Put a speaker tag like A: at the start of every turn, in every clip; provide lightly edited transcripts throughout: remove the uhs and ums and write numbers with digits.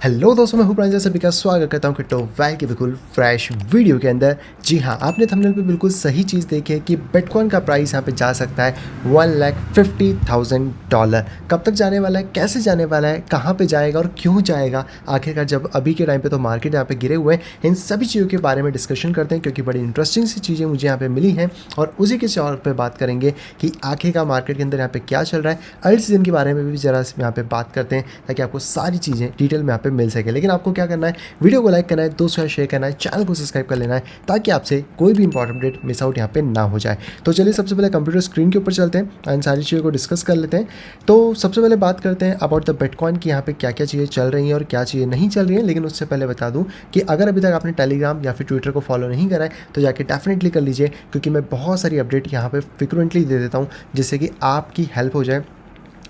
A: Hello दोस्तों, मैं हूं प्रांजल, सभी का स्वागत करता हूं क्रिप्टो वैल की बिल्कुल फ्रेश वीडियो के अंदर। जी हां, आपने थंबनेल पे बिल्कुल सही चीज़ देखी है कि बिटकॉइन का प्राइस यहां पे जा सकता है $1,50,000। कब तक जाने वाला है, कैसे जाने वाला है, कहां पे जाएगा और क्यों जाएगा आखिरकार, जब अभी के टाइम पे तो मार्केट यहाँ पे गिरे हुए हैं। इन सभी चीज़ों के बारे में डिस्कशन करते हैं क्योंकि बड़ी इंटरेस्टिंग सी चीज़ें मुझे यहाँ पे मिली हैं और उसी के तौर पर बात करेंगे कि आखिरकार मार्केट के अंदर यहाँ पे क्या चल रहा है। अर्ली सीजन के बारे में भी ज़रा यहाँ पे बात करते हैं ताकि आपको सारी चीज़ें डिटेल में यहाँ पे मिल सके। लेकिन आपको क्या करना है, वीडियो को लाइक करना है, दोस्तों से शेयर करना है, चैनल को सब्सक्राइब कर लेना है ताकि आपसे कोई भी इंपॉर्टेंट अपडेट मिस आउट यहाँ पे ना हो जाए। तो चलिए सबसे पहले कंप्यूटर स्क्रीन के ऊपर चलते हैं एंड सारी चीज़ों को डिस्कस कर लेते हैं। तो सबसे पहले बात करते हैं अबाउट द बिटकॉइन की यहाँ पे क्या क्या चीज़ें चल रही हैं और क्या चीज़ें नहीं चल रही हैं। लेकिन उससे पहले बता दूँ कि अगर अभी तक आपने टेलीग्राम या फिर ट्विटर को फॉलो नहीं करा है तो जाके डेफिनेटली कर लीजिए, क्योंकि मैं बहुत सारी अपडेट यहाँ पे फ्रिक्वेंटली दे देता हूँ जिससे कि आपकी हेल्प हो जाए।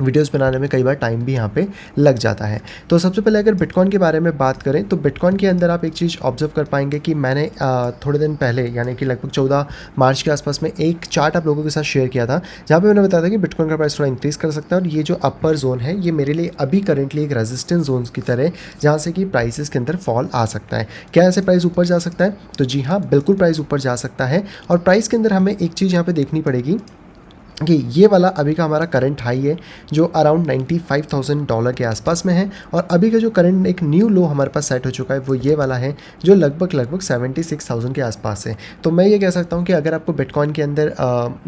A: वीडियोस बनाने में कई बार टाइम भी यहाँ पे लग जाता है। तो सबसे पहले अगर बिटकॉइन के बारे में बात करें तो बिटकॉइन के अंदर आप एक चीज़ ऑब्जर्व कर पाएंगे कि मैंने थोड़े दिन पहले यानी कि लगभग 14 मार्च के आसपास में एक चार्ट आप लोगों के साथ शेयर किया था जहाँ पे मैंने बताया था कि बिटकॉइन का प्राइस थोड़ा इंक्रीज़ कर सकता है और ये जो अपर जोन है ये मेरे लिए अभी करेंटली एक रेजिस्टेंस जोन की तरह जहाँ से कि प्राइसेस के अंदर फॉल आ सकता है। क्या ऐसे प्राइस ऊपर जा सकता है? तो जी हाँ, बिल्कुल प्राइस ऊपर जा सकता है। और प्राइस के अंदर हमें एक चीज़ यहाँ पे देखनी पड़ेगी कि ये वाला अभी का हमारा करंट हाई है जो अराउंड $95,000 के आसपास में है और अभी का जो करंट एक न्यू लो हमारे पास सेट हो चुका है वो ये वाला है जो लगभग 76,000 के आसपास है। तो मैं ये कह सकता हूँ कि अगर आपको बिटकॉइन के अंदर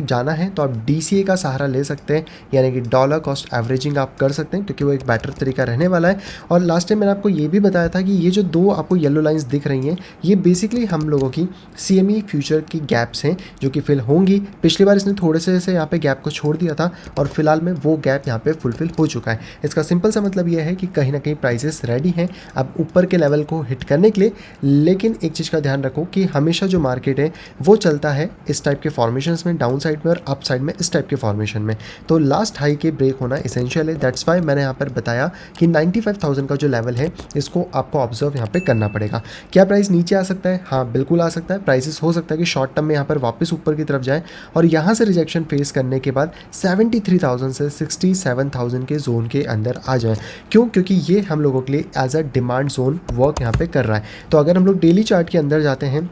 A: जाना है तो आप DCA का सहारा ले सकते हैं, यानी कि डॉलर कॉस्ट एवरेजिंग आप कर सकते हैं क्योंकि वो एक बेटर तरीका रहने वाला है। और लास्ट टाइम मैंने आपको ये भी बताया था कि ये जो दो आपको येलो लाइन्स दिख रही हैं ये बेसिकली हम लोगों की CME फ्यूचर की गैप्स हैं जो कि फिल होंगी। पिछली बार इसने थोड़े से यहाँ पे गैप को छोड़ दिया था और फिलहाल में वो गैप यहाँ पे फुलफिल हो चुका है। इसका सिंपल सा मतलब ये है कि कहीं ना कहीं प्राइसेस रेडी हैं अब ऊपर के लेवल को हिट करने के लिए। लेकिन एक चीज़ का ध्यान रखो कि हमेशा जो मार्केट है वो चलता है इस टाइप के फॉर्मेशंस में, डाउन साइड में और अप साइड में, इस टाइप के फॉर्मेशन में। तो लास्ट हाई के ब्रेक होना इसेंशियल है। दैट्स वाई मैंने यहाँ पर बताया कि 95,000 का जो लेवल है इसको आपको ऑब्जर्व यहाँ पे करना पड़ेगा। क्या प्राइस नीचे आ सकता है? हाँ, बिल्कुल आ सकता है। प्राइसेस हो सकता है कि शॉर्ट टर्म में यहाँ पर वापस ऊपर की तरफ जाए और यहाँ से रिजेक्शन फेस करने के बाद 73,000 से 67,000 के जोन के अंदर आ जाए। क्यों? क्योंकि ये हम लोगों के लिए as a demand zone work यहाँ पे कर रहा है। तो अगर हम लोग डेली चार्ट के अंदर जाते हैं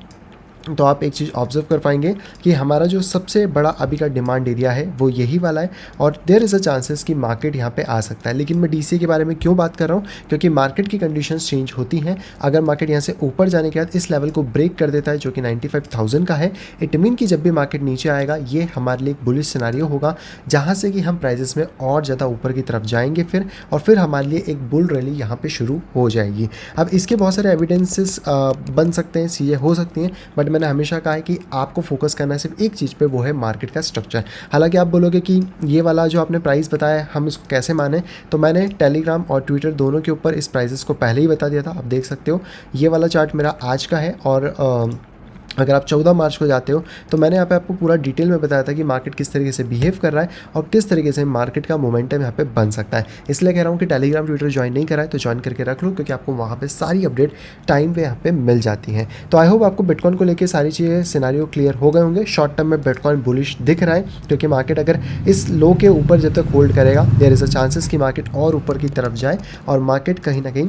A: तो आप एक चीज़ ऑब्जर्व कर पाएंगे कि हमारा जो सबसे बड़ा अभी का डिमांड एरिया है वो यही वाला है और देयर इज़ अ चांसेस कि मार्केट यहाँ पे आ सकता है। लेकिन मैं DCA के बारे में क्यों बात कर रहा हूँ? क्योंकि मार्केट की कंडीशंस चेंज होती हैं। अगर मार्केट यहाँ से ऊपर जाने के बाद इस लेवल को ब्रेक कर देता है जो कि 95,000 का है, इट मीन कि जब भी मार्केट नीचे आएगा ये हमारे लिए एक बुलिश सिनारियो होगा जहाँ से कि हम प्राइजेस में और ज़्यादा ऊपर की तरफ जाएंगे फिर हमारे लिए एक बुल रैली यहाँ पर शुरू हो जाएगी। अब इसके बहुत सारे एविडेंसेस बन सकते हैं, चीज़ें हो सकती हैं, बट मैंने हमेशा कहा है कि आपको फोकस करना है सिर्फ एक चीज़ पे, वो है मार्केट का स्ट्रक्चर। हालांकि आप बोलोगे कि ये वाला जो आपने प्राइस बताया हम इसको कैसे माने, तो मैंने टेलीग्राम और ट्विटर दोनों के ऊपर इस प्राइसेस को पहले ही बता दिया था। आप देख सकते हो ये वाला चार्ट मेरा आज का है और अगर आप 14 मार्च को जाते हो तो मैंने यहाँ पे आपको पूरा डिटेल में बताया था कि मार्केट किस तरीके से बिहेव कर रहा है और किस तरीके से मार्केट का मोमेंटम यहाँ पे बन सकता है। इसलिए कह रहा हूँ कि टेलीग्राम ट्विटर ज्वाइन नहीं करा है तो ज्वाइन करके रख लो, क्योंकि आपको वहाँ पे सारी अपडेट टाइम पे यहाँ पे मिल जाती हैं। तो आई होप आपको बिटकॉइन को लेकर सारी चीज़ें सिनारियो क्लियर हो गए होंगे। शॉर्ट टर्म में बिटकॉइन बुलिश दिख रहा है क्योंकि मार्केट अगर इस लो के ऊपर जब तक होल्ड करेगा देयर इज़ अ चांसेस कि मार्केट और ऊपर की तरफ जाए और मार्केट कहीं ना कहीं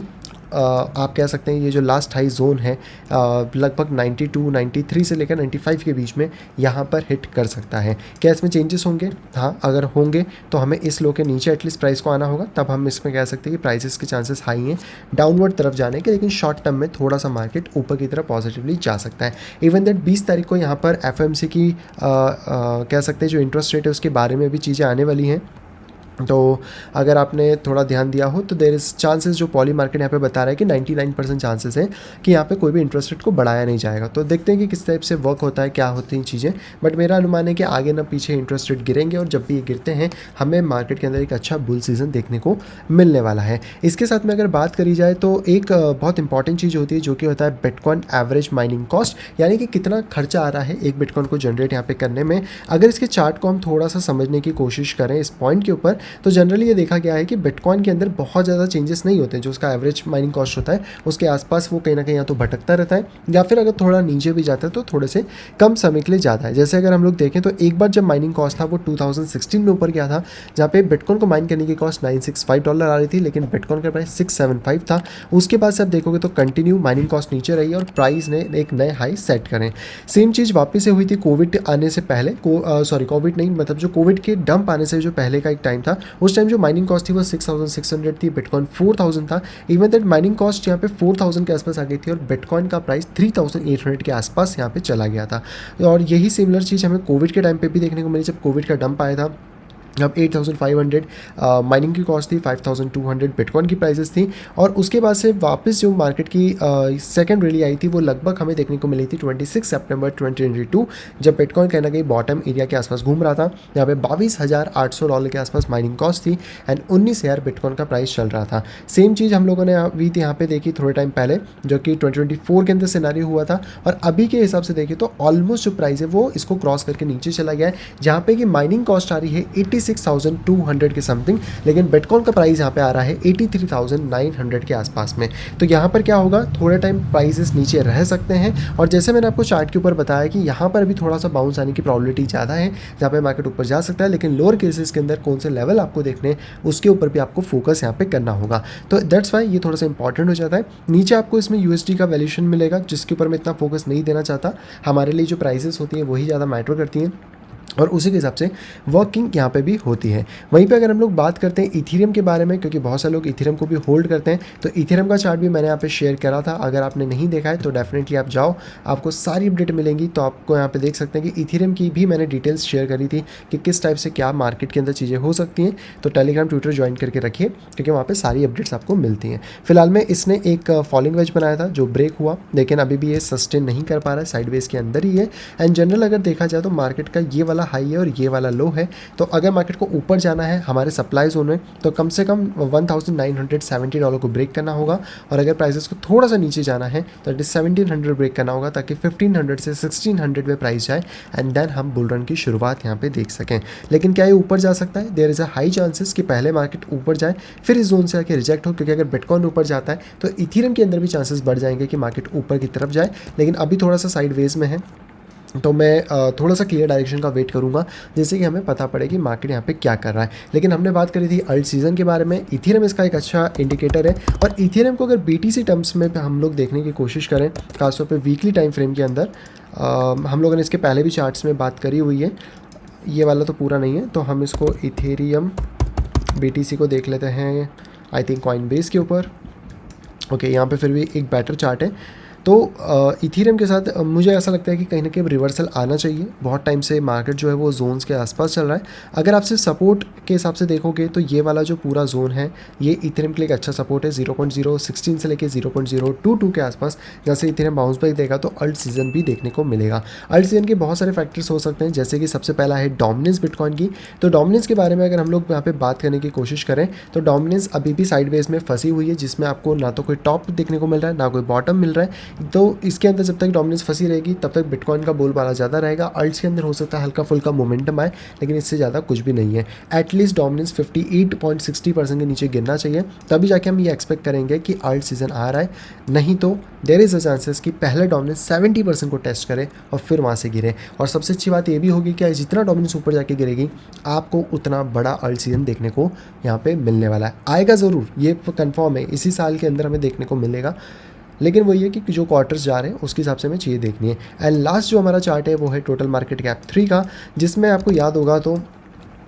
A: आप कह सकते हैं ये जो लास्ट हाई जोन है लगभग 92, 93 से लेकर 95 के बीच में यहाँ पर हिट कर सकता है। क्या इसमें चेंजेस होंगे? हाँ, अगर होंगे तो हमें इस लो के नीचे एटलीस्ट प्राइस को आना होगा, तब हम इसमें कह सकते हैं कि प्राइसेस के चांसेस हाई हैं डाउनवर्ड तरफ जाने के। लेकिन शॉर्ट टर्म में थोड़ा सा मार्केट ऊपर की तरफ पॉजिटिवली जा सकता है। इवन दैट 20 तारीख को यहाँ पर FMC की कह सकते हैं जो इंटरेस्ट रेट है उसके बारे में भी चीज़ें आने वाली हैं। तो अगर आपने थोड़ा ध्यान दिया हो तो देयर इज़ चांसेस, जो पॉली मार्केट यहाँ पे बता रहा है कि 99% चांसेस हैं कि यहाँ पे कोई भी इंटरेस्ट रेट को बढ़ाया नहीं जाएगा। तो देखते हैं कि किस टाइप से वर्क होता है, क्या होती हैं चीज़ें। बट मेरा अनुमान है कि आगे ना पीछे इंटरेस्ट रेट गिरेंगे और जब भी ये गिरते हैं हमें मार्केट के अंदर एक अच्छा बुल सीज़न देखने को मिलने वाला है। इसके साथ में अगर बात करी जाए तो एक बहुत इंपॉर्टेंट चीज़ होती है जो कि होता है बिटकॉइन एवरेज माइनिंग कॉस्ट, यानी कि कितना खर्चा आ रहा है एक बिटकॉइन को जनरेट यहाँ पे करने में। अगर इसके चार्ट को हम थोड़ा सा समझने की कोशिश करें इस पॉइंट के ऊपर तो जनरली ये देखा गया है कि बिटकॉइन के अंदर बहुत ज़्यादा चेंजेस नहीं होते, जो उसका एवरेज माइनिंग कॉस्ट होता है उसके आसपास वो कहीं ना कहीं या तो भटकता रहता है, या फिर अगर थोड़ा नीचे भी जाता है तो थोड़े से कम समय के लिए जाता है। जैसे अगर हम लोग देखें तो एक बार जब माइनिंग कॉस्ट था वो 2016 में ऊपर गया था, जहाँ पे बिटकॉइन को माइन करने की कॉस्ट $965 आ रही थी, लेकिन बिटकॉइन का प्राइस 675 था। उसके बाद से आप देखोगे तो कंटिन्यू माइनिंग कॉस्ट नीचे रही और प्राइस ने एक नए हाई सेट करें। सेम चीज़ वापस से हुई थी कोविड आने से पहले, कोविड नहीं, मतलब जो कोविड के डंप आने से जो पहले का एक टाइम था, उस टाइम जो माइनिंग कॉस्ट थी वो 6600 थी, बिटकॉइन 4000 था। इवन दैट माइनिंग कॉस्ट यहाँ पे 4000 के आसपास आ गई थी और बिटकॉइन का प्राइस 3800 के आसपास यहाँ पे चला गया था। और यही सिमिलर चीज़ हमें कोविड के टाइम पे भी देखने को मिली, जब कोविड का डंप आया था। अब 8500 माइनिंग की कॉस्ट थी, 5200 बिटकॉइन की प्राइसेस थी। और उसके बाद से वापस जो मार्केट की सेकंड रैली आई थी वो लगभग हमें देखने को मिली थी 26 सितंबर 2022, जब बिटकॉइन कहीं ना कहीं बॉटम एरिया के आसपास घूम रहा था। यहाँ पे $22,800 के आसपास माइनिंग कॉस्ट थी एंड 19,000 बिटकॉइन का प्राइस चल रहा था। सेम चीज़ हम लोगों ने अभी यहाँ पे देखी थोड़े टाइम पहले, जो कि 2024 के अंदर सिनेरियो हुआ था। और अभी के हिसाब से देखें तो ऑलमोस्ट जो प्राइस है वो इसको क्रॉस करके नीचे चला गया है, जहाँ पे कि माइनिंग कॉस्ट आ रही है 86,200 के समथिंग, लेकिन बिटकॉइन का प्राइस यहाँ पे आ रहा है 83,900 के आसपास में। तो यहाँ पर क्या होगा, थोड़े टाइम प्राइसेस नीचे रह सकते हैं। और जैसे मैंने आपको चार्ट के ऊपर बताया कि यहाँ पर भी थोड़ा सा बाउंस आने की प्रॉबिलिटी ज़्यादा है, जहाँ पे मार्केट ऊपर जा सकता है, लेकिन लोअर केसेस के अंदर कौन से लेवल आपको देखने हैं उसके ऊपर भी आपको फोकस यहाँ पे करना होगा। तो दैट्स वाई ये थोड़ा सा इंपॉर्टेंट हो जाता है। नीचे आपको इसमें यूएसडी का वैल्यूएशन मिलेगा, जिसके ऊपर मैं इतना फोकस नहीं देना चाहता। हमारे लिए जो प्राइसेस होती हैं वही ज़्यादा मैटर करती हैं और उसी के हिसाब से वर्किंग यहाँ पे भी होती है। वहीं पे अगर हम लोग बात करते हैं इथेरियम के बारे में, क्योंकि बहुत सारे लोग इथेरियम को भी होल्ड करते हैं, तो इथेरियम का चार्ट भी मैंने यहाँ पे शेयर करा था। अगर आपने नहीं देखा है तो डेफिनेटली आप जाओ, आपको सारी अपडेट मिलेंगी। तो आपको यहाँ पे देख सकते हैं कि इथेरियम की भी मैंने डिटेल्स शेयर करी थी कि किस टाइप से क्या मार्केट के अंदर चीज़ें हो सकती हैं। तो टेलीग्राम ट्विटर ज्वाइन करके रखिए, क्योंकि वहाँ पर सारी अपडेट्स आपको मिलती हैं। फिलहाल में इसने एक फॉलिंग वेज बनाया था जो ब्रेक हुआ, लेकिन अभी भी ये सस्टेन नहीं कर पा रहा है, साइडवेज के अंदर ही है। एंड जनरल अगर देखा जाए तो मार्केट का ये वाला हाई है और ये वाला लो है। तो अगर मार्केट को ऊपर जाना है हमारे सप्लाई जोन में, तो कम से कम $1970 को ब्रेक करना होगा। और अगर प्राइसेस को थोड़ा सा नीचे जाना है तो इट इज 1700 ब्रेक करना होगा, ताकि 1500 से 1600 में प्राइस जाए एंड देन हम बुल रन की शुरुआत यहाँ पे देख सकें। लेकिन क्या ये ऊपर जा सकता है? There is a high chances कि पहले मार्केट ऊपर जाए फिर इस जोन से आके रिजेक्ट हो, क्योंकि अगर बिटकॉइन ऊपर जाता है तो इथेरियम के अंदर भी चांसेस बढ़ जाएंगे कि मार्केट ऊपर की तरफ जाए। लेकिन अभी थोड़ा सा साइडवेज में है, तो मैं थोड़ा सा क्लियर डायरेक्शन का वेट करूंगा, जैसे कि हमें पता पड़े कि मार्केट यहाँ पे क्या कर रहा है। लेकिन हमने बात करी थी अल्ट सीजन के बारे में, इथेरियम इसका एक अच्छा इंडिकेटर है। और इथेरियम को अगर बीटीसी टर्म्स में हम लोग देखने की कोशिश करें, खासतौर पे वीकली टाइम फ्रेम के अंदर, हम लोगों ने इसके पहले भी चार्ट्स में बात करी हुई है। ये वाला तो पूरा नहीं है, तो हम इसको इथेरियम बीटीसी को देख लेते हैं, आई थिंक कॉइन बेस के ऊपर। ओके, यहाँ पे फिर भी एक बेटर चार्ट है। तो इथेरियम के साथ मुझे ऐसा लगता है कि कहीं ना कहीं रिवर्सल आना चाहिए। बहुत टाइम से मार्केट जो है वो जोन्स के आसपास चल रहा है। अगर आप सिर्फ सपोर्ट के हिसाब से देखोगे तो ये वाला जो पूरा जोन है ये इथेरियम के लिए एक अच्छा सपोर्ट है, 0.016 से लेके 0.022 के आसपास। जैसे इथेरियम बाउंस बैक देगा तो अल्ट सीजन भी देखने को मिलेगा। अल्ट सीजन के बहुत सारे फैक्टर्स हो सकते हैं, जैसे कि सबसे पहला है डोमिनेंस बिटकॉइन की। तो डोमिनेंस के बारे में अगर हम लोग यहाँ पे बात करने की कोशिश करें तो डोमिनेंस अभी भी साइडवेज में फंसी हुई है, जिसमें आपको ना तो कोई टॉप देखने को मिल रहा है ना कोई बॉटम मिल रहा है। तो इसके अंदर जब तक डोमिनेंस फंसी रहेगी तब तक बिटकॉइन का बोलबाला ज़्यादा रहेगा। अल्ट्स के अंदर हो सकता है हल्का फुल्का मोमेंटम आए, लेकिन इससे ज़्यादा कुछ भी नहीं है। एटलीस्ट डोमिनेंस 58.60% के नीचे गिरना चाहिए, तभी जाके हम ये एक्सपेक्ट करेंगे कि अल्ट सीजन आ रहा है। नहीं तो देयर इज़ अ चांसेस कि पहले डोमिनेंस 70% को टेस्ट करे और फिर वहाँ से गिरे। और सबसे अच्छी बात ये भी होगी कि जितना डोमिनेंस ऊपर जाके गिरेगी आपको उतना बड़ा अल्ट सीजन देखने को यहाँ पे मिलने वाला है। आएगा ज़रूर, ये कंफर्म है, इसी साल के अंदर हमें देखने को मिलेगा। लेकिन वही है कि जो क्वार्टर्स जा रहे हैं उसके हिसाब से हमें चीज़ें देखनी है। एंड लास्ट जो हमारा चार्ट है वो है टोटल मार्केट कैप 3 का, जिसमें आपको याद होगा तो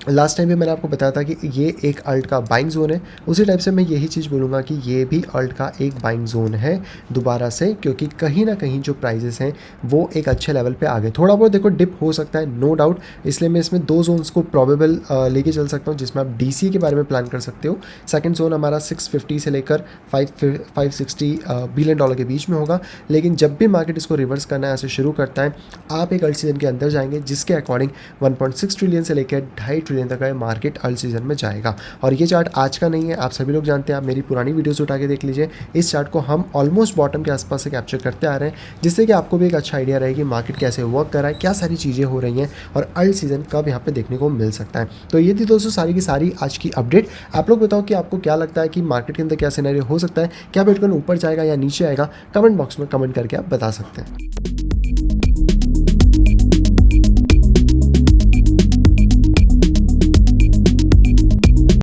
A: लास्ट टाइम भी मैंने आपको बताया था कि ये एक अल्ट का बाइंग जोन है। उसी टाइप से मैं यही चीज़ बोलूँगा कि ये भी अल्ट का एक बाइंग जोन है दोबारा से, क्योंकि कहीं ना कहीं जो प्राइजेस हैं वो एक अच्छे लेवल पे आ गए। थोड़ा बहुत देखो डिप हो सकता है, नो डाउट, इसलिए मैं इसमें दो जोन्स को प्रोबेबल लेके चल सकता हूँ, जिसमें आप डीसी के बारे में प्लान कर सकते हो। सेकंड जोन हमारा 650 से लेकर 560 बिलियन डॉलर के बीच में होगा। लेकिन जब भी मार्केट इसको रिवर्स करना ऐसे शुरू करता है, आप एक अल्ट सीजन के अंदर जाएंगे जिसके अकॉर्डिंग 1.6 ट्रिलियन से लेकर 2.5 ट्रिलियन दिन तक है मार्केट अल्ट सीजन में जाएगा। और ये चार्ट आज का नहीं है, आप सभी लोग जानते हैं, आप मेरी पुरानी वीडियोस उठा के देख लीजिए। इस चार्ट को हम ऑलमोस्ट बॉटम के आसपास से कैप्चर करते आ रहे हैं, जिससे कि आपको भी एक अच्छा आइडिया रहे कि मार्केट कैसे वर्क कर रहा है, क्या सारी चीज़ें हो रही हैं और अल्ट सीजन कब यहाँ पे देखने को मिल सकता है। तो ये थी दोस्तों सारी की सारी आज की अपडेट। आप लोग बताओ कि आपको क्या लगता है कि मार्केट के अंदर क्या सिनेरियो हो सकता है, क्या बिटकॉइन ऊपर जाएगा या नीचे आएगा? कमेंट बॉक्स में कमेंट करके आप बता सकते हैं।